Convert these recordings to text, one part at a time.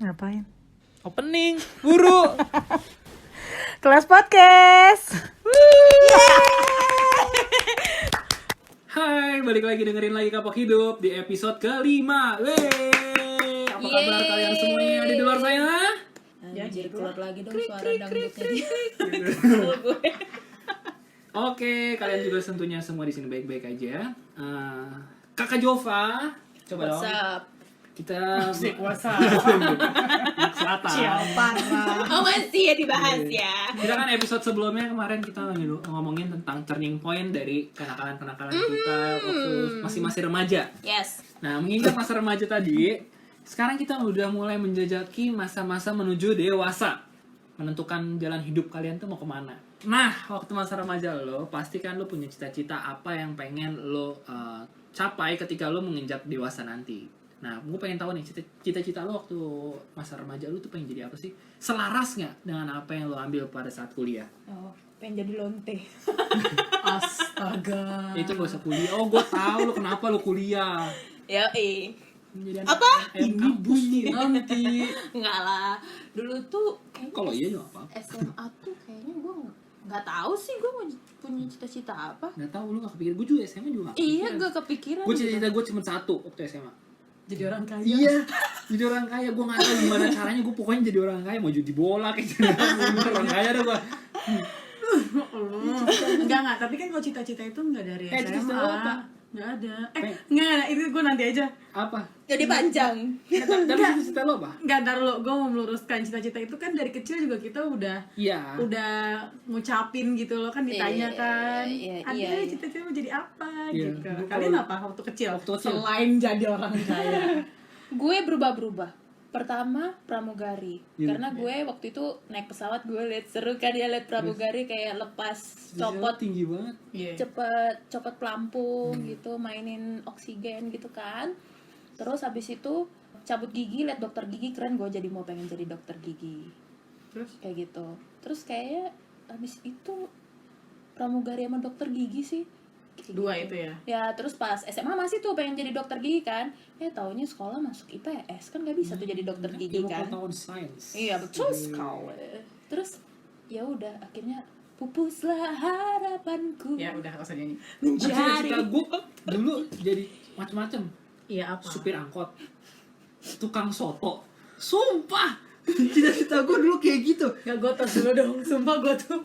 Ngapain? Opening, buru. Kelas podcast. Hai, balik lagi dengerin lagi Kapok Hidup di episode ke-5. Wey, apa kabar kalian semuanya di luar sana? Anjir, keluar lagi dong suara dangdutnya dia. Oke, kalian juga tentunya semua di sini baik-baik aja. Kakak Jova, coba dong. WhatsApp. Kita WhatsApp. selatan. Siapa? Oh masih ya dibahas ya. Kita kan episode sebelumnya kemarin kita lagi ngomongin tentang turning point dari kenakalan-kenakalan kita waktu masih remaja. Yes. Nah, mengingat masa remaja tadi, sekarang kita udah mulai menjajaki masa-masa menuju dewasa. Menentukan jalan hidup kalian tuh mau kemana. Nah, waktu masa remaja lo, pasti kan lo punya cita-cita apa yang pengen lo capai ketika lo menginjak dewasa nanti. Nah, gue pengen tahu nih, cita-cita lo waktu masa remaja lo tuh pengen jadi apa sih? Selaras nggak dengan apa yang lo ambil pada saat kuliah? Oh, pengen jadi lonte. Astaga. Itu gak usah kuliah. Oh, gue tahu lo kenapa lo kuliah. Ya Menjadi Apa? Ini bunyi nanti. Enggak lah. Dulu tuh Kalau iya juga apa? SMA tuh kayaknya gue nggak tahu sih gue mau punya cita-cita apa. Nggak tahu, lu nggak kepikiran. Gue juga SMA juga nggak Iya, kepikiran. gue kepikiran. Gue cita-cita gue cuma satu waktu SMA. Jadi orang kaya. Iya, jadi orang kaya. Gue nggak tahu gimana caranya. Gue pokoknya jadi orang kaya. Mau judi bola kayak gitu. Orang kaya dah gue. Enggak, tapi kan kalau cita-cita itu enggak dari cita-cita SMA. lo apa? Enggak ada. Enggak, itu gue nanti aja. Apa? Jadi panjang. Tapi cita-cita lo apa? Enggak, ntar lo, gue mau meluruskan cita-cita itu kan dari kecil juga kita udah Iya. ngucapin gitu loh kan ditanya kan. Iya. Ada cita-cita mau jadi apa Iya. gitu. Gua Kalian kalau- apa waktu kecil? Waktu kecil. Selain jadi orang kaya. Gue berubah-berubah. Pertama pramugari, Iya. karena gue waktu itu naik pesawat gue liat seru kan ya liat pramugari kayak lepas copot tinggi banget. Iya. cepet pelampung gitu, mainin oksigen gitu kan. Terus habis itu cabut gigi, liat dokter gigi keren, gue jadi mau pengen jadi dokter gigi Terus kayak gitu. Terus kayak habis itu pramugari sama dokter gigi sih kayak dua gitu. itu ya. Ya terus pas SMA masih tuh pengen jadi dokter gigi kan, taunya sekolah masuk IPS kan gak bisa tuh jadi dokter gigi Ilmu kan. pengetahuan sains. Iya betul sekali. Terus ya udah akhirnya pupuslah harapanku Ya udah enggak usah nyanyi. Cita-cita gue dulu jadi macam-macam. Iya apa? Supir angkot, tukang soto. Sumpah, cita-cita gue dulu kayak gitu. Gak, gue tos dulu dong, sumpah gue tuh.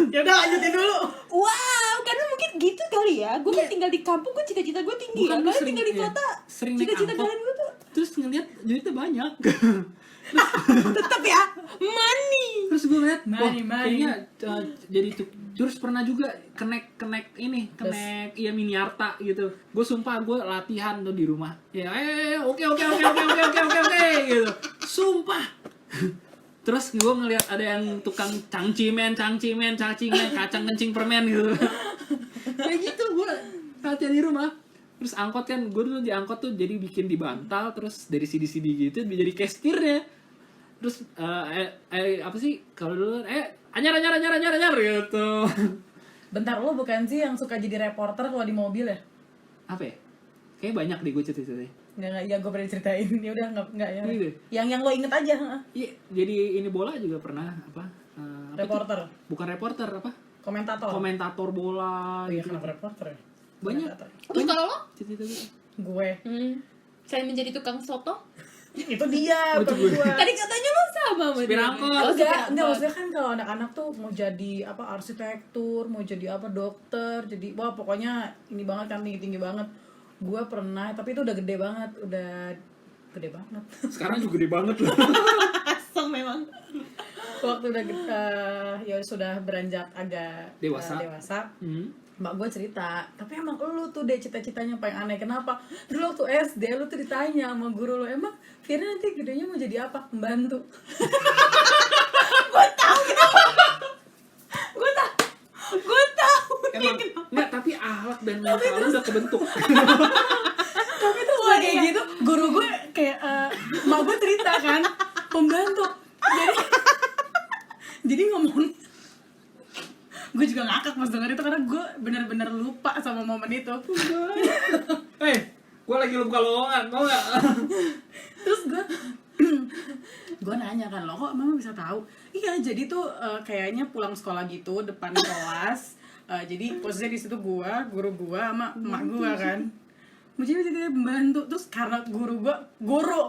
Ya udah lanjutin dulu. Wow, karena mungkin gitu kali ya. Gue kan tinggal di kampung, gue cita-cita gue tinggi. Bukan, Ya. lu Kalian sering- tinggal di iya, kota. sering naik Cita-cita angkot. kalian gue tuh Terus ngeliat duitnya banyak. tetap ya money. Terus gue ngeliat, wah Money. kayaknya jadi tuh. Terus pernah juga kenek iya Miniarta gitu. Gue sumpah gue latihan tuh di rumah. Ya, oke gitu. Sumpah. Terus gue ngeliat ada yang tukang cangcimen, kacang kencing permen gitu. Kayak gitu gue latihan di rumah. Terus angkot kan, gue dulu di angkot tuh jadi bikin di bantal, terus dari CD gitu jadi kastirnya. Terus apa sih kalau dulu anyar gitu. Bentar, lo bukan sih yang suka jadi reporter kalau di mobil ya? Apa ya? Kayaknya banyak deh gue cerita-cerita. Enggak, ya gue pernah ceritain. Ya udah enggak ya. Gitu. Yang lo inget aja, ha? Iya, jadi ini bola juga pernah apa tuh? Reporter, Bukan reporter apa? komentator. Komentator bola Iya, gitu. kenapa reporter ya? Banyak. Komentator. Terus kalau lo? Cerita gitu. Gue. Saya menjadi tukang soto. Itu dia, bukan gue. gue. Tadi katanya lo sama sama Supir dia. angkot. Oh, supir Enggak, angkot. maksudnya kan kalau anak-anak tuh mau jadi apa arsitektur, mau jadi apa dokter, jadi wah pokoknya ini banget kan tinggi banget. Gue pernah, tapi itu udah gede banget, Sekarang juga gede banget loh. Asem memang. Waktu udah ya sudah beranjak agak Dewasa. dewasa, Hmm. mbak gue cerita, tapi emang lu tuh deh cita-citanya paling aneh. Kenapa? Dulu waktu SD lu tuh ditanya sama guru lu, emang Firna nanti gedenya mau jadi apa? Pembantu. Gue tahu. Emang enggak, tapi akhlak dan mental lu udah kebentuk. Tapi tuh Wah, kayak iya. gitu, guru gue kayak mak gue cerita kan, pembantu. Jadi ngomong, gue juga ngakak pas denger itu karena gue benar-benar lupa sama momen itu. Gue lagi buka lowongan, tau gak? Terus gue gue nanya kan, lo kok mama bisa tahu? Iya, jadi tuh kayaknya pulang sekolah gitu depan kelas. Jadi posisinya di situ guru gue sama emak gue kan. Jadi dia membantu, terus karena guru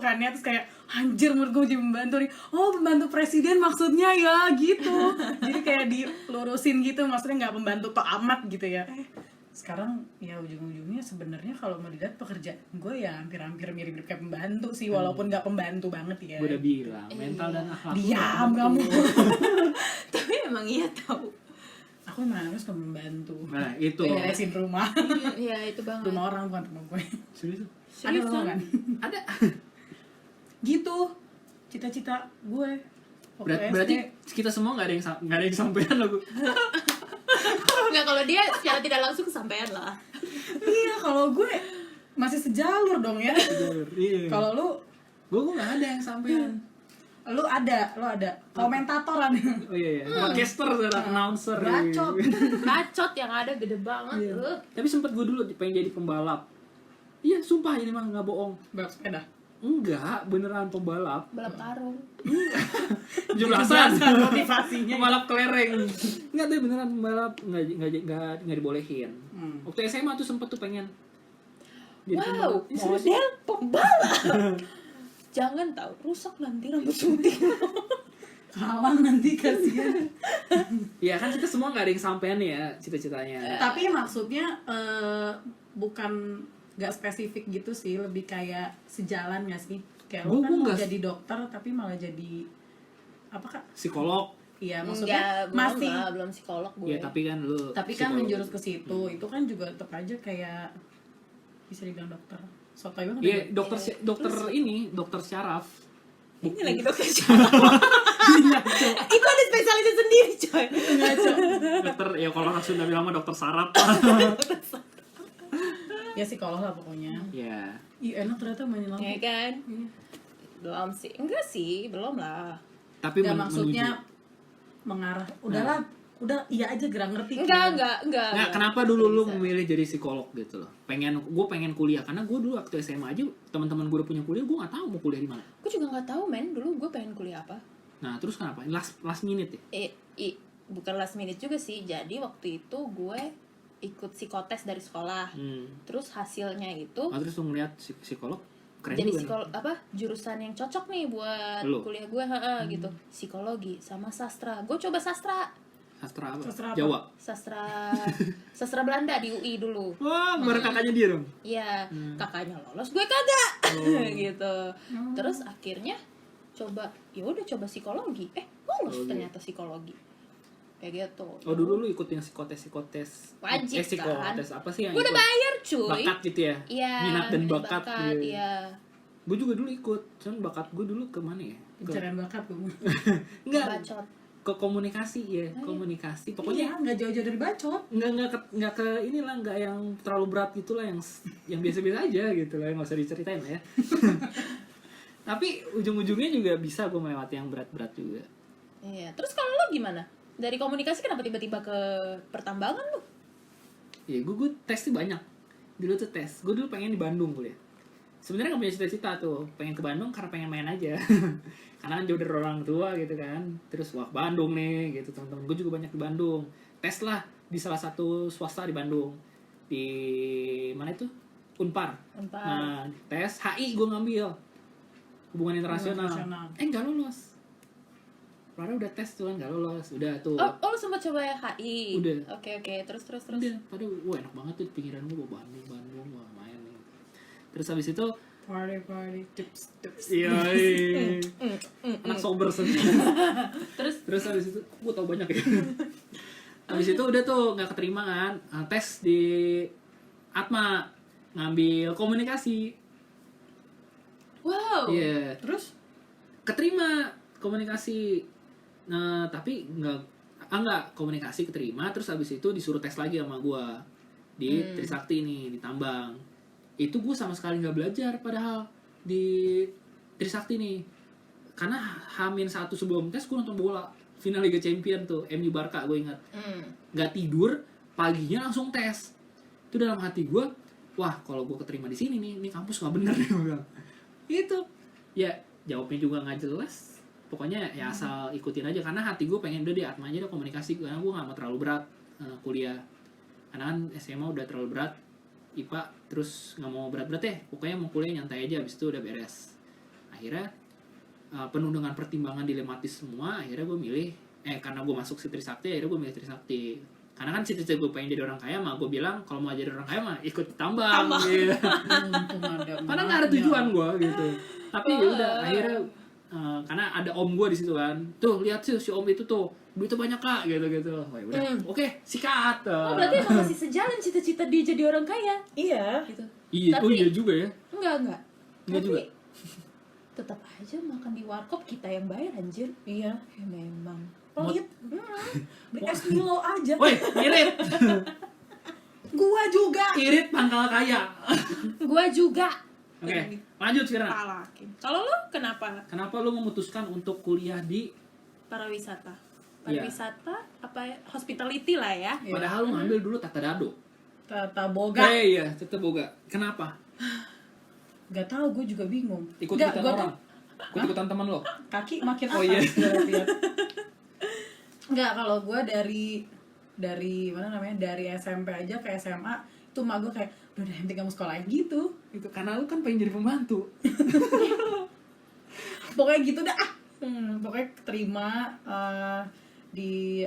kan ya, terus kayak anjir menurut gue jadi membantu nih. Oh, pembantu presiden maksudnya ya gitu. Jadi kayak dilurusin gitu, maksudnya nggak pembantu tok amat gitu ya. Sekarang ya ujung-ujungnya sebenarnya kalau mau dilihat pekerjaan gue ya hampir-hampir mirip-mirip kayak pembantu sih, walaupun nggak pembantu banget ya. Gue udah bilang mental dan akhlak. Diam kamu. Tapi emang iya tahu. Aku emang harus membantu. Nah itu Beresin rumah. Iya itu banget. Rumah orang bukan rumah gue. serius tuh? Ada lo kan? Ada. Gitu cita-cita gue. Waktu Berarti SD. kita semua nggak ada yang sampean loh gue. Enggak, kalau dia secara tidak langsung kesampaian lah. Iya, kalau gue masih sejalur dong ya. Iya. Kalau lu Gue nggak ada yang sampean. lu ada komentatoran. Oh iya, podcaster, announcer. Bacot. Bacot yang ada gede banget. Iya. Tapi sempet gue dulu pengen jadi pembalap. Iya, sumpah ini mah nggak bohong. Balap sepeda. Enggak, beneran pembalap. Balap karung. 17-an. Motivasinya. Pembalap kelereng. Enggak tuh beneran pembalap, enggak dibolehin. Waktu SMA tuh sempet tuh pengen. Jadi Wow, pembalap. Ih, serius. model pembalap. Jangan tahu, rusak nanti rambut putih. Halang nanti kasihan. Iya kan kita semua nggak ada yang sampean ya cita-citanya. Tapi maksudnya bukan nggak spesifik gitu sih, lebih kayak sejalan nggak sih? Kayak lo Gua kan mau nggak- jadi dokter tapi malah jadi apa kak? Psikolog. Iya maksudnya Enggak, belum psikolog gue. Iya tapi kan lu. tapi kan psikolog. menjurus ke situ itu kan juga tetap aja kayak bisa dibilang dokter. Sotoy banget. Iya ya. dokter syaraf. Ini lagi dokter Itu ada spesialisnya sendiri, coy. Ngaco. Dokter ya kalau orang Sunda bilang mah dokter saraf. Ya psikolog lah pokoknya. Iya. Ih enak ternyata mainin lampu. Ya kan? Belum sih. Enggak sih, belum lah. Tapi Nggak, maksudnya mengarah. Udahlah, udah iya aja gerang ngerti. Enggak. Nggak, kenapa dulu lu memilih jadi psikolog gitu loh? Gue pengen kuliah karena gue dulu waktu SMA aja teman-teman gue udah punya kuliah, gue nggak tahu mau kuliah di mana. Gue juga nggak tahu, men. Dulu gue pengen kuliah apa. Nah terus kenapa? Last minute ya? Bukan last minute juga sih. Jadi waktu itu gue ikut psikotes dari sekolah. Terus hasilnya itu Oh, terus lu ngeliat psikolog keren jadi juga psikolog apa jurusan yang cocok nih buat Lu? kuliah gue gitu, psikologi sama sastra. Gue coba sastra Sastra apa? Sastra apa? Jawa. sastra Belanda di UI dulu. Wah, bareng kakaknya dia dong. Iya, kakaknya lolos, gue kagak. Gitu. Terus akhirnya coba psikologi. Lolos ternyata psikologi. Kayak gitu. Oh dulu lu ikut yang psikotes. Wajib psikotes kan? apa sih yang Gue udah ikut? bayar, cuy. Bakat gitu ya? Iya. Minat dan bakat. Gitu. Iya. Gue juga dulu ikut, cuman bakat gue dulu ke mana ya? Pencarian bakat gue. Enggak, Bacot. ke komunikasi ya, komunikasi. Pokoknya Pokoknya nggak jauh-jauh dari bacot. nggak ke inilah, nggak yang terlalu berat gitulah, yang biasa-biasa aja gitu lah, nggak usah diceritain lah ya. Tapi ujung-ujungnya juga bisa gue melewati yang berat-berat juga. Iya. Terus kalau lo gimana? Dari komunikasi kenapa tiba-tiba ke pertambangan lo? Ya gue tesnya banyak. Dulu tuh tes. Gue dulu pengen di Bandung kuliah. Sebenarnya nggak punya cita-cita tuh, pengen ke Bandung karena pengen main aja. Karena kan jauh dari orang tua gitu kan. Terus wah Bandung nih gitu, teman-teman gue juga banyak di Bandung. Tes lah di salah satu swasta di Bandung. Di mana itu? Unpar. Nah, tes HI gue ngambil. Hubungan internasional. Nggak lolos. Padahal udah tes tuh kan nggak lolos. Udah tuh. Oh lo sempat coba ya HI? Udah. Oke. Terus. Udah. Padahal wah enak banget tuh pikiran gue, Bandung wah main nih. Terus habis itu Party tips. iya. Anak sober sendiri. Terus habis itu gue tau banyak ya. Habis itu udah tuh nggak keterima kan. Tes di Atma ngambil komunikasi. Wow. Iya. Terus Keterima komunikasi. Nah, tapi enggak komunikasi keterima, terus habis itu disuruh tes lagi sama gue di Trisakti nih, di Tambang. Itu gue sama sekali nggak belajar padahal di Trisakti nih. Karena H-1 sebelum tes gue nonton bola final Liga Champion tuh, MU Barca gue ingat. Nggak tidur, paginya langsung tes. Itu dalam hati gue, wah kalau gue keterima di sini nih, ini kampus nggak bener nih gue bilang. Itu ya jawabnya juga nggak jelas. pokoknya ya asal ikutin aja, karena hati gue pengen udah di Atma aja deh komunikasi, karena gue nggak mau terlalu berat kuliah, karena kan SMA udah terlalu berat IPA, terus nggak mau berat-berat deh, pokoknya mau kuliah nyantai aja, habis itu udah beres. Akhirnya penuh dengan pertimbangan dilematis semua, akhirnya gue milih karena gue masuk si Trisakti, akhirnya gue milih Trisakti. Karena kan cita-cita gue pengen jadi orang kaya, mah gue bilang kalau mau jadi orang kaya mah ikut tambang gitu. Karena nggak ada tujuan gue gitu. Tapi ya udah akhirnya karena ada om gue di situ kan, tuh lihat sih si om itu tuh duitnya banyak kak gitu. Oh ya udah, oke, sikat. Oh berarti emang masih sejalan cita-cita dia jadi orang kaya. Iya. Gitu. Iya, Tapi- iya juga ya. Enggak. Enggak Tapi juga. tetap aja makan di warkop kita yang bayar anjir. Iya. Ya memang. Pelit. Beli es Milo aja. Woi, irit, Gua juga. irit pangkal kaya. Gua juga. Oke, lanjut sekarang. Palakin. Kalau lo kenapa? Kenapa lu memutuskan untuk kuliah di Pariwisata. Iya. Pariwisata apa ya? Hospitality lah ya. Iya. Padahal lu ngambil dulu tata dado. Tata boga. Iya, tetep boga. Kenapa? Gak tahu, gue juga bingung. Ikut-ikutan Nggak, gua orang. Ikut-ikutan teman lo. Kaki makin Oh, atas. iya. gua lihat. Enggak, kalau gue dari mana namanya, dari SMP aja ke SMA itu mah gue kayak udah deh, nanti kamu sekolah gitu. Itu karena lu kan pengen jadi pembantu. Pokoknya gitu dah. Pokoknya terima di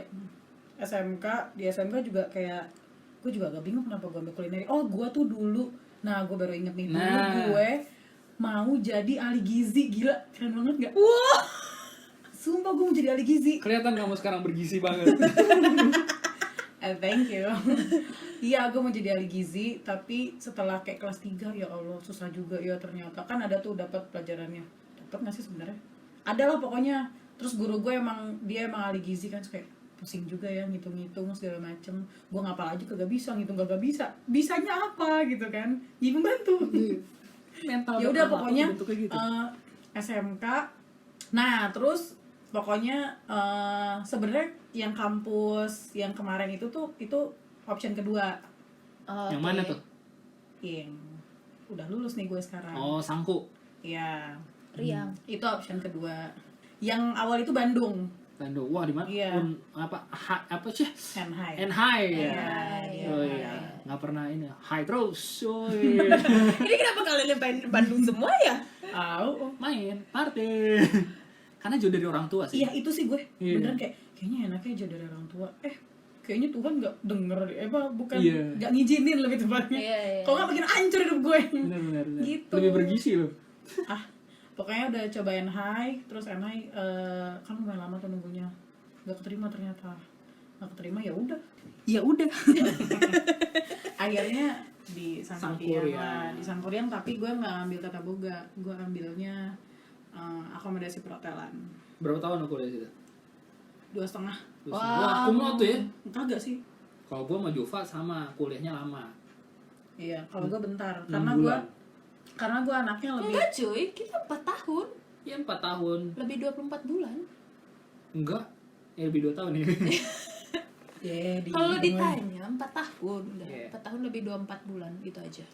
SMK. Di SMK juga kayak gue juga agak bingung kenapa gue ambil kulineri. Oh, gue tuh dulu, nah gue baru inget nih, dulu Nah. gue mau jadi ahli gizi. Gila, keren banget gak? Wah, sumpah gue mau jadi ahli gizi. Kelihatan kamu sekarang bergizi banget. Thank you. Iya, gue mau jadi ahli gizi, tapi setelah kayak kelas 3, ya Allah, susah juga ya ternyata. Kan ada tuh dapat pelajarannya. Dapat nggak sih sebenarnya? Ada lah pokoknya. Terus guru gue dia emang ahli gizi kan, terus kayak pusing juga ya ngitung-ngitung segala macem. Gue ngapal aja kagak bisa, ngitung kagak bisa. Bisanya apa gitu kan? Jadi pembantu. Mental. Ya udah mental pokoknya aku bentuknya gitu. SMK. Nah, terus pokoknya sebenarnya yang kampus yang kemarin itu option kedua. Yang mana tuh? Yang udah lulus nih gue sekarang. Oh, Sangku. Iya. Riang. Itu option kedua. Yang awal itu Bandung, Bandung. Wah, di mana? Iya. Apa sih? Shanghai. High ya. Iya, Oh iya. iya. Nggak pernah ini. High terus. Oh, Ini kenapa kalian yang pengen Bandung semua ya? main, party. Karena jauh dari orang tua sih. Iya, itu sih gue. Iya. Beneran kayaknya enaknya aja dari orang tua. Kayaknya Tuhan nggak denger deh. Bukan Iya. nggak ngizinin lebih tepatnya. Iya. Kalau nggak makin hancur hidup gue. Benar. Gitu. Lebih bergizi loh. Pokoknya udah cobain high, terus high kan lumayan lama tuh nunggunya, nggak keterima ternyata. Nggak keterima, ya udah akhirnya di Sangkuriang lah, di Sangkuriang, tapi gue nggak ambil tata boga, gue ambilnya akomodasi perhotelan. Berapa tahun aku dari situ? 2,5. Wah, kumlot tuh ya. Kagak sih. Kalau gue sama Jova sama kuliahnya lama. Iya, kalau gue bentar, 6 karena bulan. gue anaknya lebih. Enggak cuy, kita 4 tahun. Ya 4 tahun. Lebih 24 bulan. Enggak. Ya lebih 2 tahun ya. Kalau ditanya 4 tahun udah. Iya. 4 tahun lebih 24 bulan gitu aja.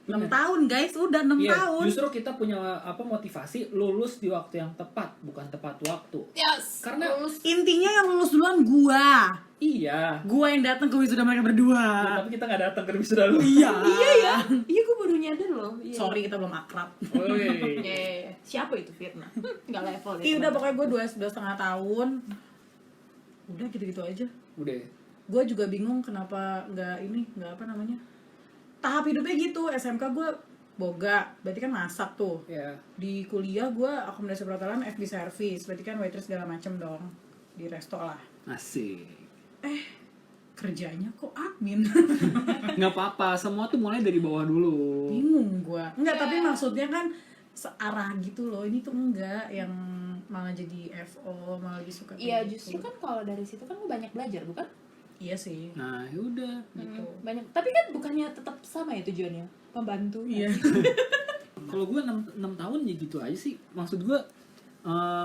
6 tahun guys, udah 6 Iya, tahun. justru kita punya motivasi lulus di waktu yang tepat, bukan tepat waktu. Yes. Karena Intinya yang lulus duluan gua. iya. Gua yang datang ke wisuda mereka berdua. Tapi kita nggak datang ke wisuda lu. Iya. Iya ya. Iya gue baru nyadar loh. Iya. Sorry, kita belum akrab. Woi. Iya. Siapa itu Firna? Enggak level Iya udah, pokoknya gue 2,5 tahun. Udah gitu-gitu aja. Udah. Gue juga bingung kenapa nggak apa namanya, tahap hidupnya gitu. SMK gue boga, berarti kan masak tuh. Ya. Di kuliah gue akomodasi perhotelan, FB service, berarti kan waitress segala macem dong di resto lah. Asik. Kerjanya kok admin. Nggak apa-apa, semua tuh mulai dari bawah dulu. Bingung gue. Enggak, tapi maksudnya kan searah gitu loh. Ini tuh enggak yang malah jadi FO, malah lebih suka Iya kayak justru gitu. kan kalau dari situ kan gue banyak belajar bukan? Iya sih. Nah, yaudah. Gitu. Banyak. Tapi kan bukannya tetap sama ya tujuannya? Pembantu. Iya. Kalau gue 6 tahun ya gitu aja sih. Maksud gue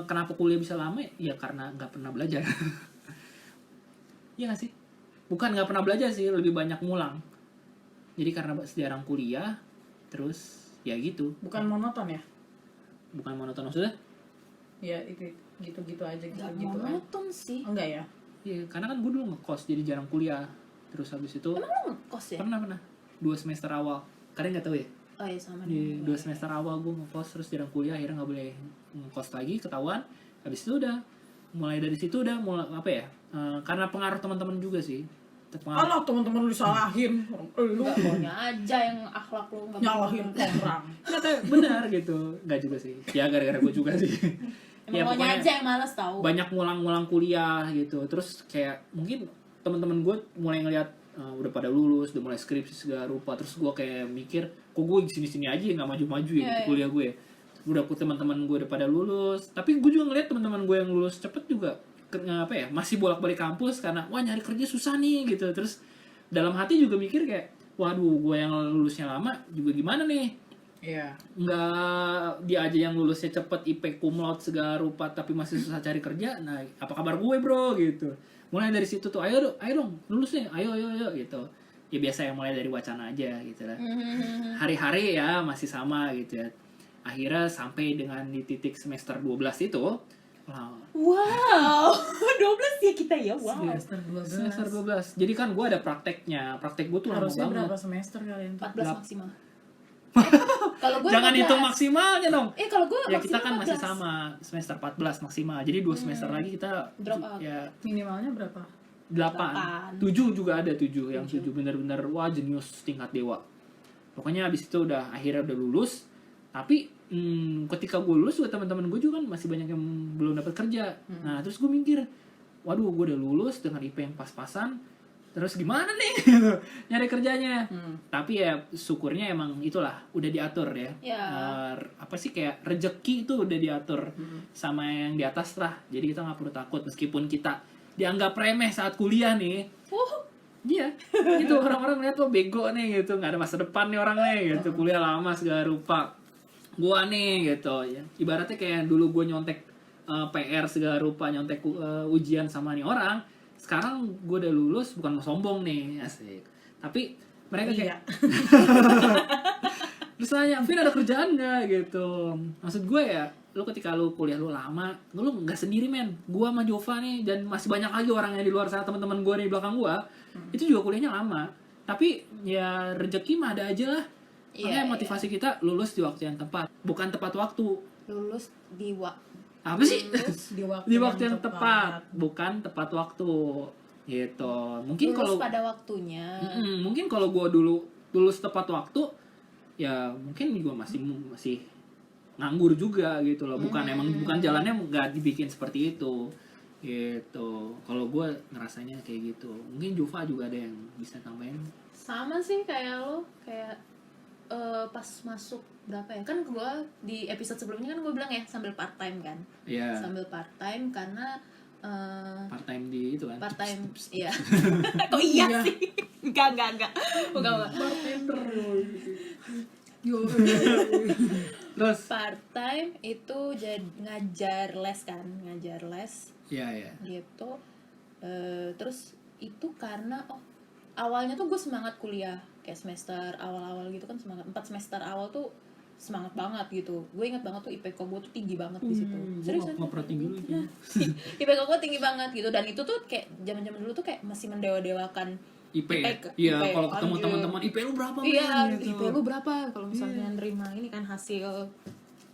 kenapa kuliah bisa lama ya karena nggak pernah belajar. Iya nggak sih? Bukan nggak pernah belajar sih, lebih banyak ngulang. Jadi karena jarang kuliah, terus ya gitu. Bukan monoton ya? Bukan monoton maksudnya? ya itu gitu-gitu aja Nggak gitu-gitu aja. monoton sih. Enggak ya? Iya, karena kan gue dulu ngekos jadi jarang kuliah. Terus habis itu Emang lo ngekos ya? pernah 2 semester awal. Kalian nggak tahu ya? Oh iya sama Di nih. 2 semester awal gue ngekos terus jarang kuliah, akhirnya nggak boleh ngekos lagi, ketahuan. Habis itu udah mulai dari situ udah mulai apa ya? Karena pengaruh teman-teman juga sih. Terpengaruh. Alah teman-teman lu disalahin. Lu Enggak, maunya aja yang akhlak lu nggak nyalahin orang. Nggak tahu, benar gitu. Nggak juga sih. Ya gara-gara gue juga sih. Ya, Emang maunya pokoknya aja yang malas tahu. banyak ngulang-ngulang kuliah gitu. Terus kayak mungkin teman-teman gue mulai ngelihat udah pada lulus, udah mulai skripsi segala rupa. Terus gue kayak mikir, kok gue di sini-sini aja nggak maju-maju ya gitu, kuliah gue. Udah teman-teman gue udah pada lulus. Tapi gue juga ngeliat teman-teman gue yang lulus cepet juga apa ya, masih bolak-balik kampus karena wah nyari kerja susah nih gitu. Terus dalam hati juga mikir kayak, waduh gue yang lulusnya lama juga gimana nih? Iya. Nggak dia aja yang lulusnya cepet IP cum laude segala rupa tapi masih susah cari kerja. Nah apa kabar gue bro gitu. Mulai dari situ tuh ayo dong lulus nih, ayo gitu. Ya biasa yang mulai dari wacana aja gitu lah. Hari-hari ya masih sama gitu ya. Akhirnya sampai dengan di titik semester 12 itu Wow, 12 ya kita ya, wow. semester 12. Jadi kan gue ada prakteknya. Praktek gue tuh lama Harusnya banget. berapa semester kalian? 14 maksimal. Kalau gue Jangan hitung maksimalnya dong. kalau gue Ya kita kan masih 14. sama semester 14 maksimal. Jadi 2 semester lagi kita Drop out. ya Minimalnya berapa? 8. 7 juga ada 7 yang 7 bener-bener wah jenius tingkat dewa. Pokoknya abis itu udah akhirnya udah lulus. Tapi ketika gue lulus juga teman-teman gue juga kan masih banyak yang belum dapat kerja. Nah terus gue mikir, waduh gue udah lulus dengan IP yang pas-pasan. Terus gimana nih nyari kerjanya? Tapi ya syukurnya emang itulah udah diatur ya. Apa sih kayak rejeki itu udah diatur sama yang di atas lah. Jadi kita nggak perlu takut meskipun kita dianggap remeh saat kuliah nih. Iya, gitu orang-orang lihat lo bego nih gitu, nggak ada masa depan nih orang nih gitu, kuliah lama segala rupa. Gua nih gitu ya. Ibaratnya kayak dulu gue nyontek PR segala rupa, nyontek ujian sama nih orang. Sekarang gue udah lulus, bukan mau sombong nih, asik. Tapi mereka kayak terus nanya, Vin ada kerjaan nggak gitu. Maksud gue ya, lu ketika lu kuliah lu lama, lu nggak sendiri men. Gue sama Jova nih dan masih banyak lagi orang yang di luar sana, teman-teman gue di belakang gue, itu juga kuliahnya lama. Tapi ya rezeki mah ada aja lah. Makanya motivasi kita lulus di waktu yang tepat, bukan tepat waktu. Lulus di Apa sih? Di waktu yang tepat, bukan tepat waktu. Gitu. Mungkin lulus kalau pada waktunya. mungkin kalau gue dulu lulus tepat waktu, ya mungkin gue masih nganggur juga gitu loh. Bukan jalannya nggak dibikin seperti itu. Gitu. Kalau gue ngerasanya kayak gitu. Mungkin Jova juga ada yang bisa tambahin. Sama sih kayak lo, kayak pas masuk berapa ya, kan gue di episode sebelumnya kan gue bilang ya sambil part time kan. Iya. Sambil part time karena Part time di itu kan. part time iya. Kok iya sih? Enggak. Bukan. bartender. Terus Part time itu jadi ngajar les kan, ngajar les iya. gitu. Terus itu karena awalnya tuh gue semangat kuliah kayak semester awal-awal gitu kan, semangat 4 semester awal tuh semangat banget gitu. Gue inget banget tuh IPK gue tuh tinggi banget di situ. Serius nggak pernah tinggi lagi. IPK gue tinggi banget gitu, dan itu tuh kayak zaman-zaman dulu tuh kayak masih mendewa-dewakan IP. IP. Iya, kalau IP, ketemu anjir. teman-teman IP lu berapa? Iya, men? Gitu. IP lu berapa kalau misalnya nerima ini kan hasil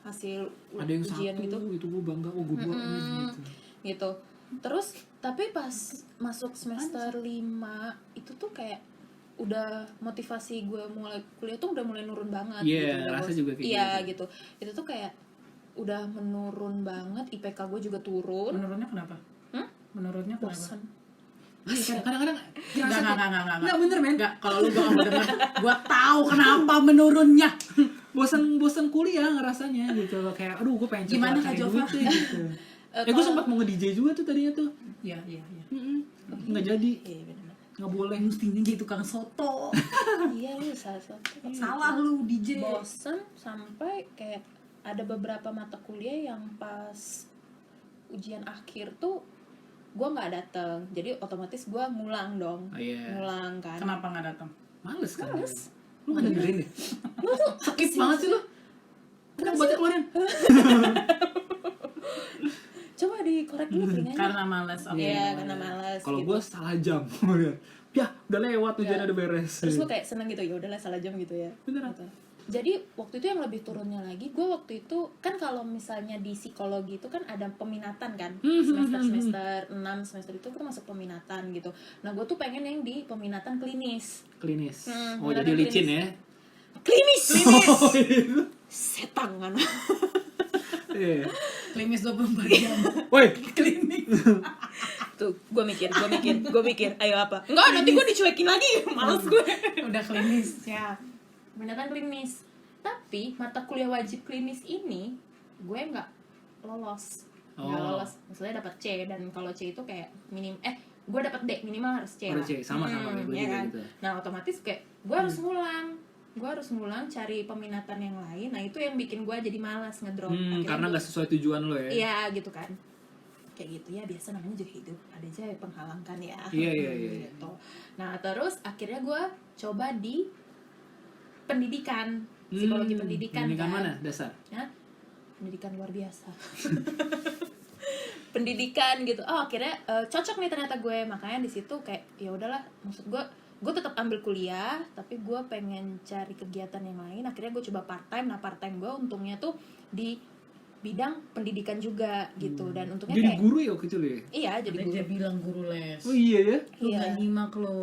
Ada yang ujian satu gitu. gue bangga, oh gue buat gitu. Gitu. Terus tapi pas masuk semester 5 itu tuh kayak udah motivasi gue mulai kuliah tuh udah mulai nurun banget Iya, gitu. rasa juga kayak iya gitu. Itu tuh kayak udah menurun banget, IPK gue juga turun. Menurutnya kenapa? Menurutnya kenapa? Bosan. Kadang-kadang Enggak bener men. Enggak, kalau lu gak mau denger, gua tahu kenapa menurunnya. bosan kuliah ngerasanya gitu loh, kayak aduh gue pengen Gimana, cari Kak Jova? duit deh, gitu. Gue sempat mau nge-DJ juga tuh tadinya tuh. Iya. Nggak jadi, Iya benar. nggak boleh. Mestinya jadi tukang soto. Iya lu salah satu. Salah lu DJ. Bosan sampai kayak ada beberapa mata kuliah yang pas ujian akhir tuh gue nggak dateng, jadi otomatis gue ngulang dong. Ngulang kan. Kenapa nggak datang? Males kan? Males. Lu nggak dengerin deh. Lu tuh Skip banget sih lu. Kenapa buatnya keluarin? dikorek dulu telinganya. Karena malas. Oke. Iya, karena malas. Kalau gitu. gue salah jam. Ya, udah lewat ujian udah beres. Terus lo kayak seneng gitu, ya udahlah salah jam gitu ya. Beneran. Gitu. Jadi waktu itu yang lebih turunnya lagi, gue waktu itu kan kalau misalnya di psikologi itu kan ada peminatan kan, semester 6 semester itu kan masuk peminatan gitu. Nah gue tuh pengen yang di peminatan klinis. Klinis. Oh, peminatan jadi licin klinis. ya. Klinis. Oh, itu. Setan kan. Iya. Klinis 24 jam. Woi, Klinik. Tuh gue mikir, ayo apa? Enggak, nanti gue dicuekin lagi, males gue. Udah klinis. Ya, peminatan klinis. Tapi mata kuliah wajib klinis ini gue nggak lolos. Nggak Oh. lolos. Misalnya dapat C, dan kalau C itu kayak gue dapat D, minimal harus C Harus lah. C, sama-sama kayak gue ya juga kan? gitu. Nah otomatis kayak gue harus ngulang. Gue harus ngulang cari peminatan yang lain. Nah itu yang bikin gue jadi malas ngedrop. Akhirnya Karena gua- nggak sesuai tujuan lo ya. Iya gitu kan, kayak gitu ya, biasa namanya juga hidup, ada aja yang penghalang kan ya. Iya. Gitu. Nah terus akhirnya gue coba di pendidikan, psikologi pendidikan Pendidikan kan. mana? Dasar. Hah? Pendidikan luar biasa. Pendidikan gitu. Oh akhirnya cocok nih ternyata gue, makanya di situ kayak ya udahlah, maksud gue tetap ambil kuliah tapi gue pengen cari kegiatan yang lain. Akhirnya gue coba part time. Nah part time gue untungnya tuh di bidang pendidikan juga gitu, dan untungnya Jadi kayak guru ya waktu itu lo ya? iya jadi guru. Dia bilang guru les. Oh iya ya? Lu Iya. gak nyimak lo.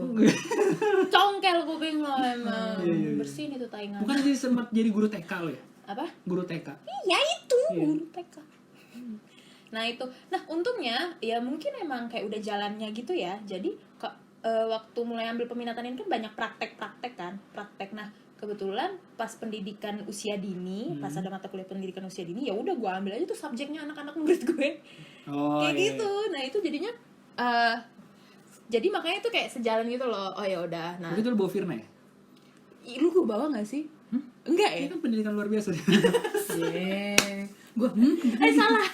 Congkel kuping lo emang. Iya. Bersihin itu taingan. Bukan jadi sempat jadi guru TK lo ya? Apa? Guru TK. Iya itu Iya. guru TK. Nah itu, nah untungnya ya mungkin emang kayak udah jalannya gitu ya. Jadi waktu mulai ambil peminatan ini kan banyak praktek kan, praktek. Nah kebetulan pas pendidikan usia dini, pas ada mata kuliah pendidikan usia dini, ya udah gue ambil aja tuh subjeknya anak-anak murid gue. Oh, Kayak iya. gitu. Nah itu jadinya, jadi makanya itu kayak sejalan gitu loh. Oh ya udah. Nah, Waktu itu lo bawa Firna ya? lu gue bawa nggak sih? Enggak ya? Ini kan pendidikan luar biasa. Yeay. Gue Salah.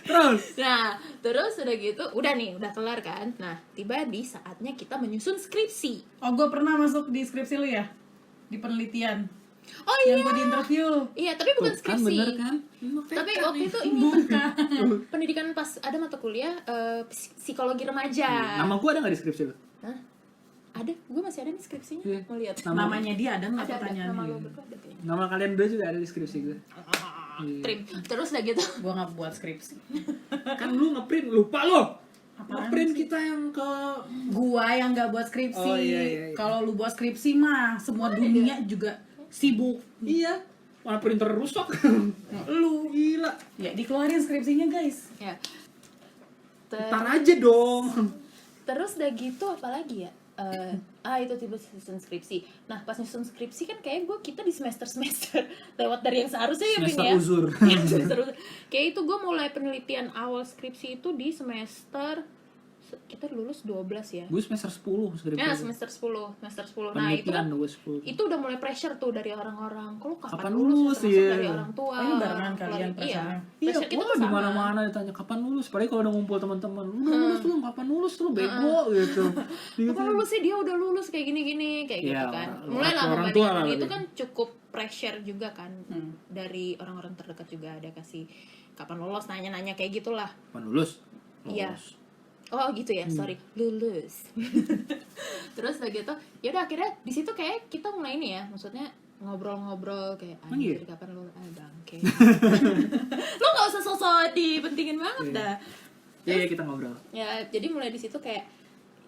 Terus? Nah, terus udah gitu, udah kelar kan. Nah, tiba di saatnya kita menyusun skripsi. Oh, gue pernah masuk di skripsi lu ya? Di penelitian. Oh Yang iya. gue di interview. Iya, tapi bukan Tuh, kan skripsi. bener kan? Tapi waktu itu ini pendidikan pas ada mata kuliah psikologi remaja. Nama gue ada nggak di skripsi lo? Hah? Ada, gue masih ada nih skripsinya. Iya. Mau lihat. Namanya dia ada nggak Ada, pertanyaan? nama lo berdua ada kayaknya. Nama kalian berdua juga ada di skripsi gue. Iya. Trim. Terus udah gitu. Gue nggak buat skripsi. Kan lu ngeprint, lupa lo. Apaan Ngeprint sih? kita yang ke... Gua yang nggak buat skripsi. Oh, iya. Kalau lu buat skripsi mah semua dunia juga sibuk. Iya. Mana printer rusak. Lu Gila. ya dikeluarin skripsinya guys. Ya. Ntar aja dong. Terus udah gitu apalagi ya? Itu tipe susun skripsi. Nah pas nyusun skripsi kan kayak kita di semester lewat dari yang seharusnya ya Vin Semester ya. uzur. Iya, semester uzur. Kayak itu gue mulai penelitian awal skripsi itu di semester kita lulus 12 ya. Gue semester 10 skripsi. Ya semester 10. Nah itu Penelitian kan gue 10. itu udah mulai pressure tuh dari orang-orang. Kalau kapan Kapan lulus? lulus, Termasuk iya. dari orang tua. Oh, ini barengan kalian Iya. pressure-nya? Iya, Pressure kita wah tuh di sama. mana-mana ditanya kapan lulus. Padahal kalau udah ngumpul teman-teman, lu udah lulus belum? Kapan lulus lu bego gitu. Kapan lulus sih, dia udah lulus kayak gini-gini kayak Iya, gitu kan. orang- Mulai lah orang tua lah membandingkan itu lebih. kan cukup pressure juga kan. Dari orang-orang terdekat juga ada kasih kapan lulus, nanya-nanya kayak gitulah. Kapan lulus? Iya. Lulus. Oh gitu ya, sorry, lulus. Terus udah gitu, ya udah akhirnya di situ kayak kita mulai ini ya, maksudnya ngobrol-ngobrol kayak anjir iya? kapan lulus, bangke. Lu nggak usah sosok dipentingin banget dah. Iya, kita ngobrol. Ya jadi mulai di situ kayak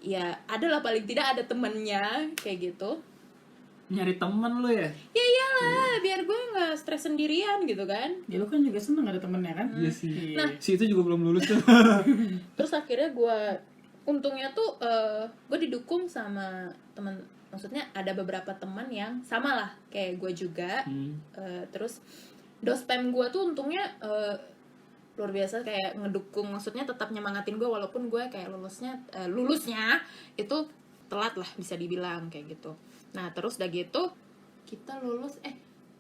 ya adalah paling tidak ada temennya kayak gitu. Nyari teman lu ya? Ya iyalah, biar gue nggak stres sendirian gitu kan. Ya lu kan juga seneng ada temennya kan? Iya sih. Nah. Si itu juga belum lulus tuh. Terus akhirnya gue untungnya tuh gue didukung sama teman, maksudnya ada beberapa teman yang sama lah kayak gue juga. Terus dospem gue tuh untungnya luar biasa, kayak ngedukung, maksudnya tetap nyemangatin gue walaupun gue kayak lulusnya itu telat lah bisa dibilang kayak gitu. Nah terus udah gitu kita lulus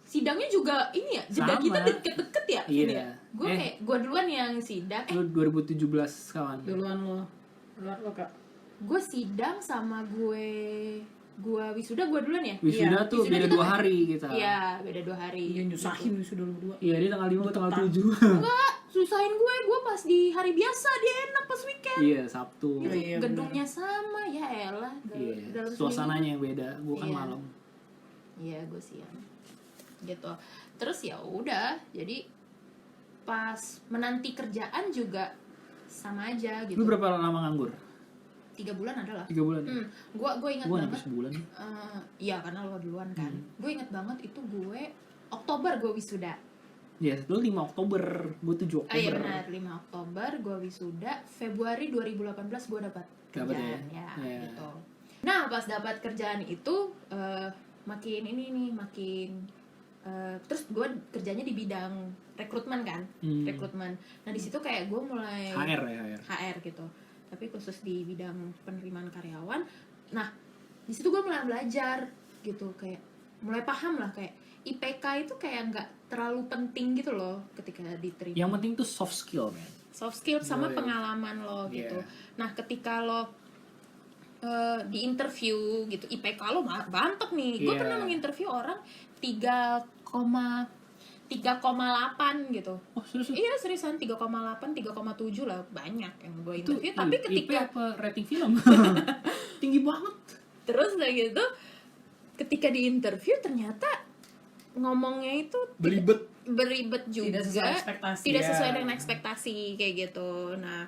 sidangnya juga ini ya, jeda Sama. kita deket-deket ya. Iya. Ini ya? Gue kayak gue duluan yang sidang. Lu 2017 kawan. Duluan lo. Duluan lo kak. Gue sidang sama gue wisuda gue duluan ya. Wisuda tuh Wisuda beda kita 2 kan- hari kita. Iya beda 2 hari. Iya nyusahin wisuda lu berdua. Iya, dia tanggal 5 gue tanggal 7. Enggak, susahin gue pas di hari biasa dia enak pas weekend. Iya, Sabtu. Gitu. Iya, Gedungnya sama, ya elah. Iya, Dalam suasananya yang beda. Gue kan Iya. malam. Iya, gue siang. Gitu. Terus ya udah, jadi pas menanti kerjaan juga sama aja gitu. Lu berapa lama nganggur? 3 bulan adalah. 3 bulan. Gue ingat Gue nyampe banget. sebulan. Iya karena lo duluan kan. Gue inget banget itu gue Oktober gue wisuda. Ya, lu 5 Oktober, gue 7 Oktober. Ah iya benar, 5 Oktober gue wisuda. Februari 2018 gue dapat kerjaan ya? ya, Iya. gitu. Nah pas dapat kerjaan itu makin ini nih makin terus gue kerjanya di bidang rekrutmen kan, rekrutmen. Nah di situ kayak gue mulai HR ya, HR. HR gitu, tapi khusus di bidang penerimaan karyawan. Nah di situ gue mulai belajar gitu, kayak mulai paham lah kayak IPK itu kayak nggak terlalu penting gitu loh ketika diterima. Yang penting tuh soft skill, man. Soft skill sama Yoi. pengalaman lo gitu. Yeah. Nah ketika lo di interview gitu IPK lo bantek nih. Gue Yeah. pernah menginterview orang 3,8 gitu. Oh, serius? Iya seriusan 3,8, 3,7 lah banyak yang gue Itu interview. Tapi IP ketika apa rating film? Tinggi banget. terus kayak gitu, ketika di interview ternyata ngomongnya itu beribet juga, Tidak sesuai ekspektasi. tidak Ya. sesuai dengan ekspektasi kayak gitu. Nah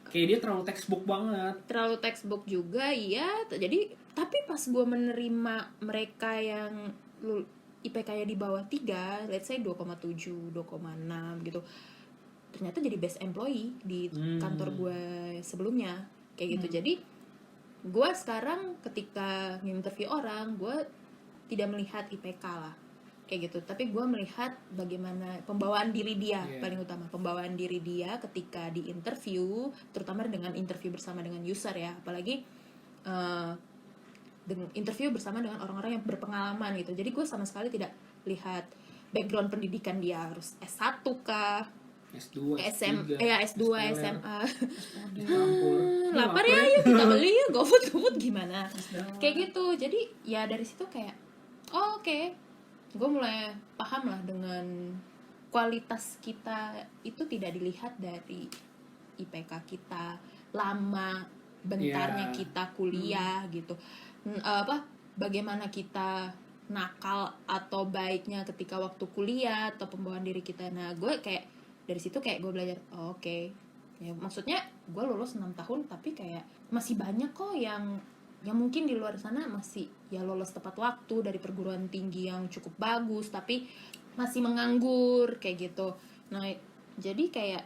Kayak dia terlalu textbook banget. terlalu textbook juga iya. Jadi tapi pas gue menerima mereka yang IPK-nya di bawah 3, let's say 2,7, 2,6 gitu, ternyata jadi best employee di kantor gue sebelumnya kayak gitu. Jadi gue sekarang ketika nginterview orang, gue tidak melihat IPK lah kayak gitu, tapi gue melihat bagaimana pembawaan diri dia. Yeah. Paling utama pembawaan diri dia ketika di interview, terutama dengan interview bersama dengan user ya, apalagi interview bersama dengan orang-orang yang berpengalaman gitu. Jadi gue sama sekali tidak lihat background pendidikan dia harus S1 kah, S2, SM, S3, S2, SMA. campur. Lapar ya, yuk kita beli ya, GoFood gimana. Kayak gitu. Jadi ya dari situ kayak oh, oke. Gue mulai paham lah dengan kualitas kita itu tidak dilihat dari IPK kita, lama bentarnya Yeah. kita kuliah gitu. Bagaimana kita nakal atau baiknya ketika waktu kuliah atau pembawaan diri kita. Nah gue kayak dari situ kayak gue belajar oh, oke. Ya, maksudnya gue lulus 6 tahun tapi kayak masih banyak kok yang mungkin di luar sana masih ya lolos tepat waktu dari perguruan tinggi yang cukup bagus tapi masih menganggur kayak gitu. Nah jadi kayak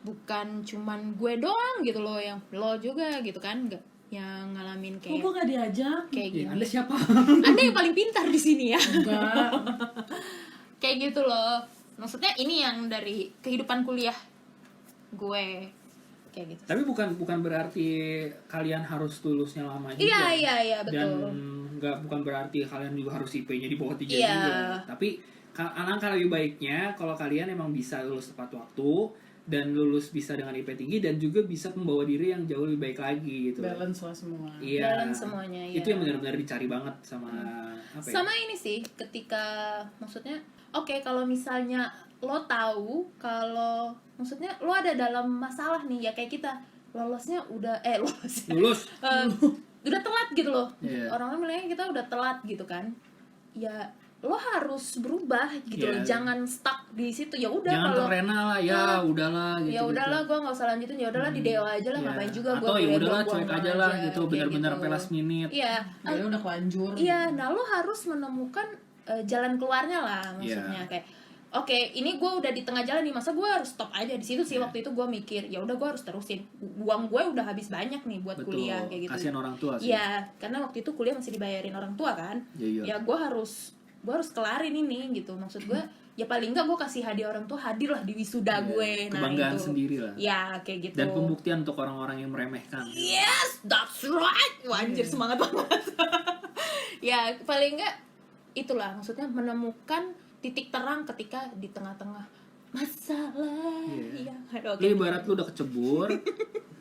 bukan cuman gue doang gitu loh, yang lo juga gitu kan nggak yang ngalamin Kok kayak gue gak diajak? kayak Ya, gini. Anda siapa? Anda yang paling pintar di sini ya. Enggak. Kayak gitu loh. Maksudnya ini yang dari kehidupan kuliah gue kayak gitu. Tapi bukan berarti kalian harus lulusnya lama juga. Iya betul. Dan bukan berarti kalian juga harus IP-nya di bawah 3 Iya. juga. Tapi alangkah lebih baiknya kalau kalian emang bisa lulus tepat waktu dan lulus bisa dengan IP tinggi dan juga bisa membawa diri yang jauh lebih baik lagi gitu. Balance lah semua. Iya. Balance semuanya ya. Itu yang benar-benar dicari banget sama apa ya? Sama ini sih ketika maksudnya oke, kalau misalnya lo tahu kalau maksudnya lo ada dalam masalah nih ya kayak kita lolosnya udah Lulus. udah telat gitu loh. Iya. Orang-orang bilangnya kita udah telat gitu kan. Ya lo harus berubah gitu Iya. loh. Jangan stuck di situ. Ya udah Jangan kalau terlena lah, ya udahlah gitu. ya udahlah gue nggak usah lanjutin, ya udahlah di DO aja lah, Iya. ngapain juga gue Atau ya udahlah cuek aja lah gitu, kayak benar-benar gitu. sampai last minute. Iya. Ya udah kelanjur. Iya, nah lo harus menemukan jalan keluarnya lah maksudnya. Iya. Kayak oke, ini gue udah di tengah jalan nih, masa gue harus stop aja di situ sih. Iya. Waktu itu gue mikir ya udah gue harus terusin, uang gue udah habis banyak nih buat Betul. kuliah kayak gitu. Kasihan orang tua sih. Iya, karena waktu itu kuliah masih dibayarin orang tua kan. Iya. Ya gue harus kelarin ini gitu. Maksud gue ya paling enggak gue kasih hadiah orang tua, hadir lah di wisuda Iya. gue. Nah Kebanggaan itu sendiri lah. ya kayak gitu. Dan pembuktian untuk orang-orang yang meremehkan. Yes, that's right. Wah, anjir semangat banget. Ya paling enggak itulah maksudnya menemukan titik terang ketika di tengah-tengah masalah. Iya. Iya. Aduh, Lu ibarat lu udah kecebur,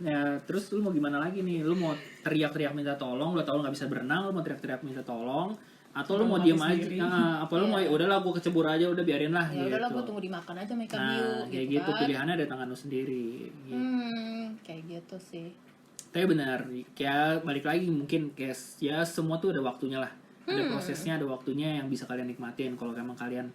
ya terus lu mau gimana lagi nih? Lu mau teriak-teriak minta tolong, lu tau lu gak bisa berenang, lu mau teriak-teriak minta tolong, atau lu Atau mau mati diem aja, sendiri. apa lu mau udahlah gue kecebur aja, udah biarin lah Ya gitu. udahlah gue tunggu dimakan aja sama ikan Nah, hiu kayak gitu gitu kan. pilihannya ada tangan lu sendiri. Gitu. Kayak gitu sih. Tapi benar, kayak balik lagi mungkin kayak ya semua tuh ada waktunya lah. Ada prosesnya, ada waktunya yang bisa kalian nikmatin. Kalau emang kalian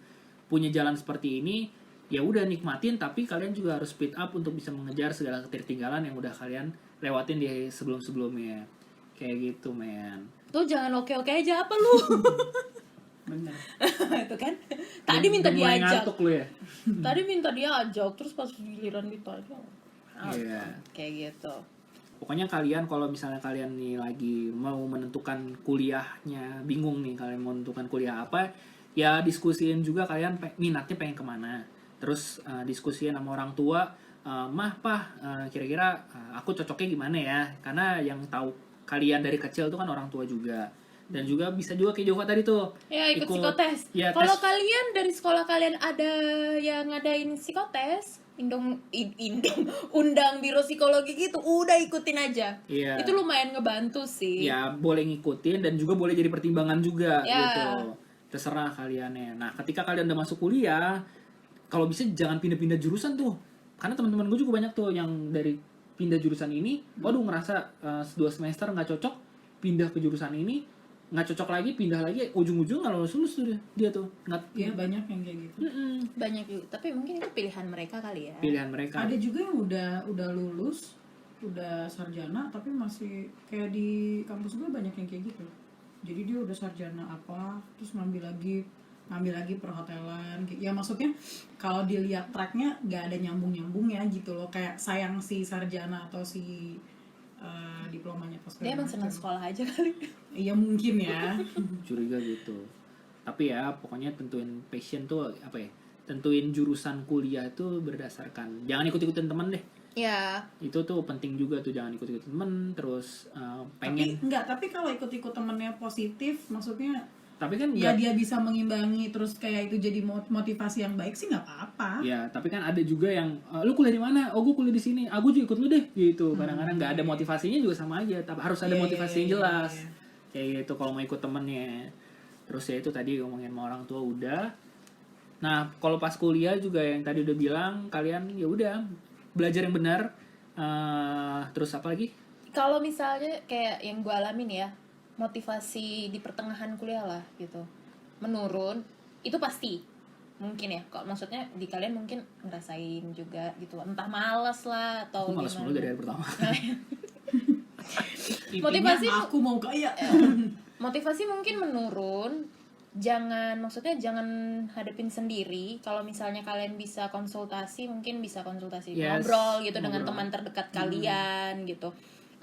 punya jalan seperti ini, ya udah nikmatin, tapi kalian juga harus speed up untuk bisa mengejar segala ketertinggalan yang udah kalian lewatin di sebelum-sebelumnya. Kayak gitu, men. Tuh jangan oke-oke aja apa lu? Bener. Itu kan. Tadi minta Udah mulai diajak. ngantuk lu ya. Tadi minta diajak terus pas giliran ditanya. Iya. Kayak gitu. Pokoknya kalian kalau misalnya kalian nih lagi mau menentukan kuliahnya, bingung nih kalian mau menentukan kuliah apa, ya diskusiin juga kalian minatnya pengen kemana. Terus diskusiin sama orang tua, mah, pah, kira-kira aku cocoknya gimana ya? Karena yang tahu kalian dari kecil tuh kan orang tua juga. Dan juga bisa juga kayak Jova tadi tuh. Ya ikut psikotes. Ya, Kalau tes. kalian dari sekolah kalian ada yang ngadain psikotes, undang biro psikologi gitu, udah ikutin aja. Iya. Itu lumayan ngebantu sih. Ya boleh ngikutin dan juga boleh jadi pertimbangan juga Ya. gitu. Terserah kaliannya. Nah, ketika kalian udah masuk kuliah, kalau bisa jangan pindah-pindah jurusan tuh. Karena teman-teman gue juga banyak tuh yang dari pindah jurusan ini, waduh ngerasa 2 semester nggak cocok, pindah ke jurusan ini, nggak cocok lagi, pindah lagi, ujung-ujung nggak lulus tuh dia tuh. Nggak, Iya banyak yang kayak gitu. Banyak juga, tapi mungkin itu pilihan mereka kali ya. pilihan mereka. Ada juga yang udah lulus, udah sarjana tapi masih kayak di kampus gue banyak yang kayak gitu. Jadi dia udah sarjana apa, terus ngambil lagi perhotelan. Ya maksudnya kalau dilihat tracknya nggak ada nyambung-nyambungnya gitu loh. Kayak sayang si sarjana atau si diplomanya pas Dia emang senang sekolah aja kali. Iya mungkin ya. Curiga gitu. Tapi ya pokoknya tentuin passion tuh apa ya? Tentuin jurusan kuliah itu berdasarkan, jangan ikut-ikutin teman deh. Ya, Itu tuh penting juga tuh, jangan ikut-ikutin temen. Terus pengen Tapi kalau ikut-ikut temennya positif, maksudnya tapi kan ya nggak- dia bisa mengimbangi terus kayak itu jadi motivasi yang baik sih nggak apa-apa. ya tapi kan ada juga yang lu kuliah di mana? Oh gue kuliah di sini. Aku juga ikut lu deh gitu. Kadang-kadang nggak ada motivasinya juga sama aja. Tapi harus ada Iya, motivasi iya, yang iya, jelas. iya. Kayak gitu kalau mau ikut temennya. Terus ya itu tadi ngomongin sama orang tua udah. Nah kalau pas kuliah juga yang tadi udah bilang kalian ya udah belajar yang benar. Terus apa lagi? kalau misalnya kayak yang gue alamin ya, motivasi di pertengahan kuliah lah gitu, menurun, itu pasti. Mungkin ya, kok maksudnya di kalian mungkin ngerasain juga gitu, entah malas lah atau Aku malas mulu dari hari pertama. Motivasi aku mau kaya. motivasi mungkin menurun. Maksudnya jangan hadapin sendiri. Kalau misalnya kalian bisa konsultasi, mungkin bisa konsultasi, Yes, ngobrol gitu dengan ngobrol. teman terdekat kalian gitu.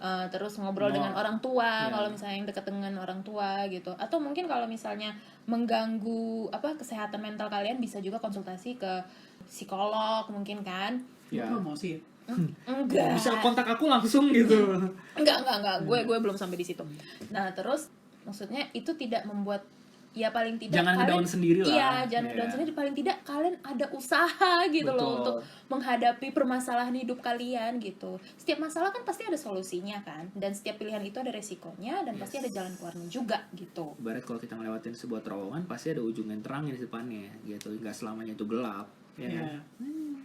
Terus ngobrol dengan orang tua, Ya. kalau misalnya yang dekat dengan orang tua gitu. Atau mungkin kalau misalnya mengganggu kesehatan mental kalian, bisa juga konsultasi ke psikolog mungkin kan. Ya. Promosi. Enggak. Bisa kontak aku langsung gitu. Enggak. Gue belum sampai di situ. Nah, terus maksudnya itu tidak membuat, ya paling tidak Jangan kalian ngedown sendiri lah. Iya, jangan Iya. ngedown sendiri. Paling tidak kalian ada usaha gitu loh Betul. untuk menghadapi permasalahan hidup kalian gitu. Setiap masalah kan pasti ada solusinya kan, dan setiap pilihan itu ada resikonya dan pasti ada jalan keluarnya juga gitu. Ibarat kalau kita ngelewatin sebuah terowongan pasti ada ujung yang terang di depannya gitu. Nggak selamanya itu gelap. Ya. Ya. kan?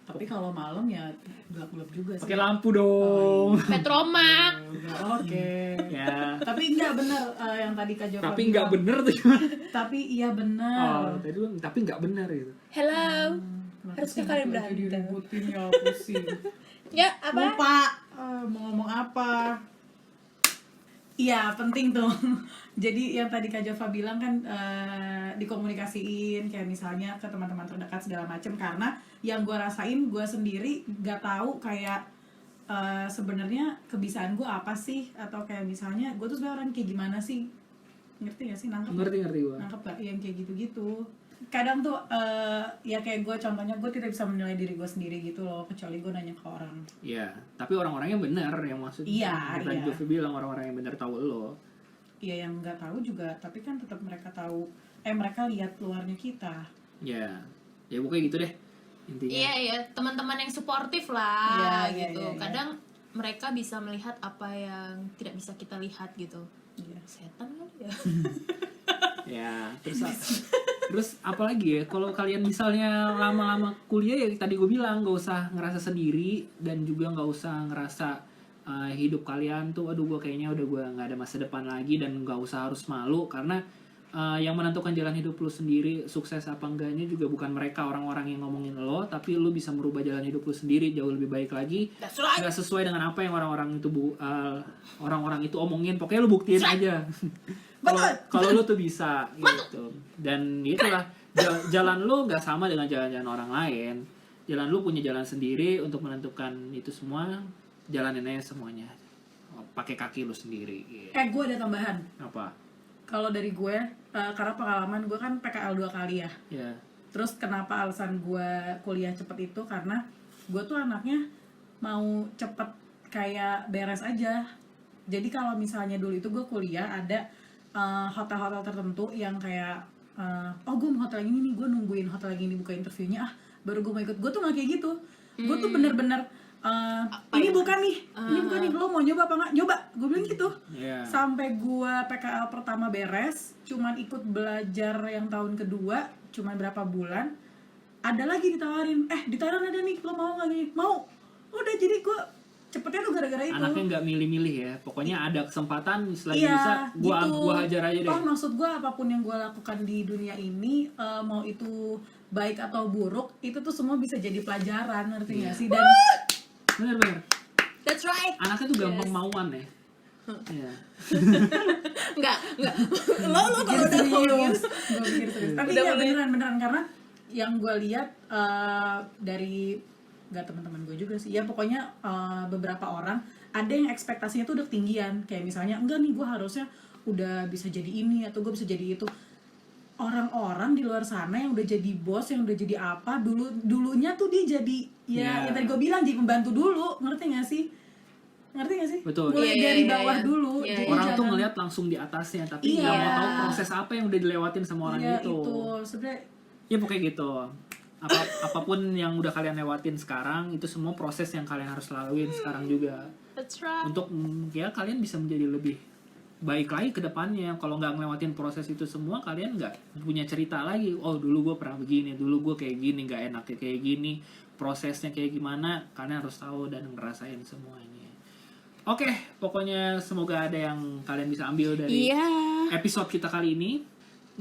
Tapi kalau malam ya gelap-gelap juga sih. Pakai lampu dong. Petromak. Oke. Ya. Tapi nggak benar yang tadi Kak Jova Tapi nggak bilang. bener tuh gimana? Tapi iya Oh, benar. tadi bilang, tapi nggak bener gitu. Hello. Kenapa Harusnya sih kalian lagi berantem. diributin ya pusing. Ya, apa? Lupa mau ngomong apa. Iya penting tuh. Jadi yang tadi Kak Jova bilang kan dikomunikasiin kayak misalnya ke teman-teman terdekat segala macem. Karena yang gue rasain gue sendiri gak tahu kayak sebenarnya kebiasaan gue apa sih, atau kayak misalnya gue tuh sebenarnya orang kayak gimana sih, ngerti gak sih, nangkep Ngerti gua. nangkep gak yang kayak gitu-gitu. Kadang tuh ya kayak gue contohnya gue tidak bisa menilai diri gue sendiri gitu loh, kecuali gue nanya ke orang. Iya, tapi orang-orangnya benar yang maksud. Iya, Tadi iya. Jovi bilang orang-orang yang benar tahu lo. Iya yang nggak tahu juga, tapi kan tetap mereka tahu, mereka lihat luarnya kita. Ya, ya pokoknya gitu deh intinya. Iya, teman-teman yang suportif lah Iya, gitu. iya. Kadang mereka bisa melihat apa yang tidak bisa kita lihat gitu. Iya. Setan kan ya. Ya, terus apalagi ya, kalau kalian misalnya lama-lama kuliah ya tadi gue bilang nggak usah ngerasa sendiri dan juga nggak usah ngerasa hidup kalian tuh aduh gue kayaknya udah gue nggak ada masa depan lagi, dan nggak usah harus malu karena yang menentukan jalan hidup lu sendiri sukses apa enggaknya juga bukan mereka, orang-orang yang ngomongin lo, tapi lu bisa merubah jalan hidup lu sendiri jauh lebih baik lagi. That's right. Nggak sesuai dengan apa yang orang-orang itu omongin, pokoknya lu buktiin aja. Kalau lu tuh bisa gitu. Dan itulah jalan lu nggak sama dengan jalan-jalan orang lain. Jalan lu punya jalan sendiri untuk menentukan itu semua. Jalanin aja semuanya. Pakai kaki lu sendiri. Gitu. Gue ada tambahan. Apa? Kalau dari gue, karena pengalaman gue kan PKL 2 kali ya. Ya. Terus kenapa alasan gue kuliah cepet itu karena gue tuh anaknya mau cepet kayak beres aja. Jadi kalau misalnya dulu itu gue kuliah ada hotel-hotel tertentu yang kayak gue mau hotel yang ini nih, gue nungguin hotel yang ini buka interviewnya baru gue mau ikut. Gue tuh nggak kayak gitu. Gue tuh bener-bener ini bukan nih lo mau nyoba apa nggak? Nyoba, gue bilang gitu. Sampai gue PKL pertama beres, cuman ikut belajar yang tahun kedua cuman berapa bulan, ada lagi ditawarin ada nih, lo mau nggak nih? Mau. Udah, jadi gue cepetnya tuh gara-gara itu. Anaknya nggak milih-milih ya, pokoknya ada kesempatan selagi bisa gua hajar aja deh. Maksud gue apapun yang gue lakukan di dunia ini, mau itu baik atau buruk, itu tuh semua bisa jadi pelajaran, ngerti nggak sih? Dan bener. That's right. Anaknya tuh gampang mauan ya. Iya. Enggak. Lo kalau udah serius, gue pikir serius. Tapi Udah ya mulai. beneran karena yang gue lihat dari nggak teman-teman gue juga sih, ya pokoknya beberapa orang ada yang ekspektasinya tuh udah ketinggian, kayak misalnya enggak nih gue harusnya udah bisa jadi ini atau gue bisa jadi itu. Orang-orang di luar sana yang udah jadi bos, yang udah jadi apa, dulunya tuh dia jadi yang tadi gue bilang, jadi pembantu dulu, ngerti gak sih? Betul. Mulai dari bawah dulu. Jadi Orang tuh jangan- ngeliat langsung di atasnya, tapi nggak mau tahu proses apa yang udah dilewatin sama orang itu. Sebenarnya Ya pokoknya gitu. Apapun yang udah kalian lewatin sekarang, itu semua proses yang kalian harus laluin sekarang juga. That's right. Untuk ya kalian bisa menjadi lebih baik lagi ke depannya. Kalau nggak ngelewatin proses itu semua, kalian nggak punya cerita lagi. Oh dulu gue pernah begini, dulu gue kayak gini, nggak enaknya kayak gini, prosesnya kayak gimana. Kalian harus tahu dan ngerasain semua ini. Oke, pokoknya semoga ada yang kalian bisa ambil dari episode kita kali ini.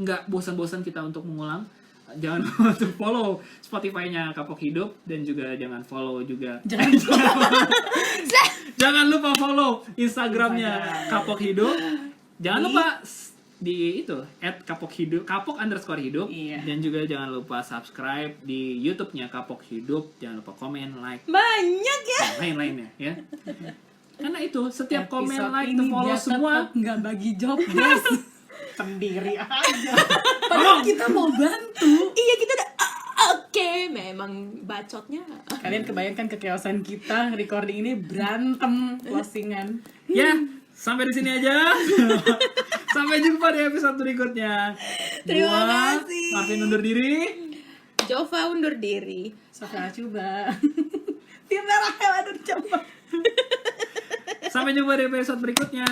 Nggak bosan-bosan kita untuk mengulang. Jangan lupa untuk follow Spotify-nya Kapok Hidup, dan juga jangan follow juga. Jangan lupa follow Instagramnya Kapok Hidup. Jangan lupa di itu @kapokhidup, kapok_hidup. Dan juga jangan lupa subscribe di YouTube-nya Kapok Hidup. Jangan lupa komen, like, banyak ya. lain-lainnya ya. Karena itu setiap komen, Episode like, ini follow dia semua. tetap nggak bagi job, guys. Sendiri aja. Padahal kita mau bantu. Iya, kita udah oke, memang bacotnya. Kalian kebayangkan kekeosan kita recording ini berantem closingan. Ya, sampai di sini aja. Sampai jumpa di episode berikutnya. Terima Gua, kasih. Marvin undur diri. Jova undur diri. Sofia coba. Tim merah yang ada coba. Sampai jumpa di episode berikutnya.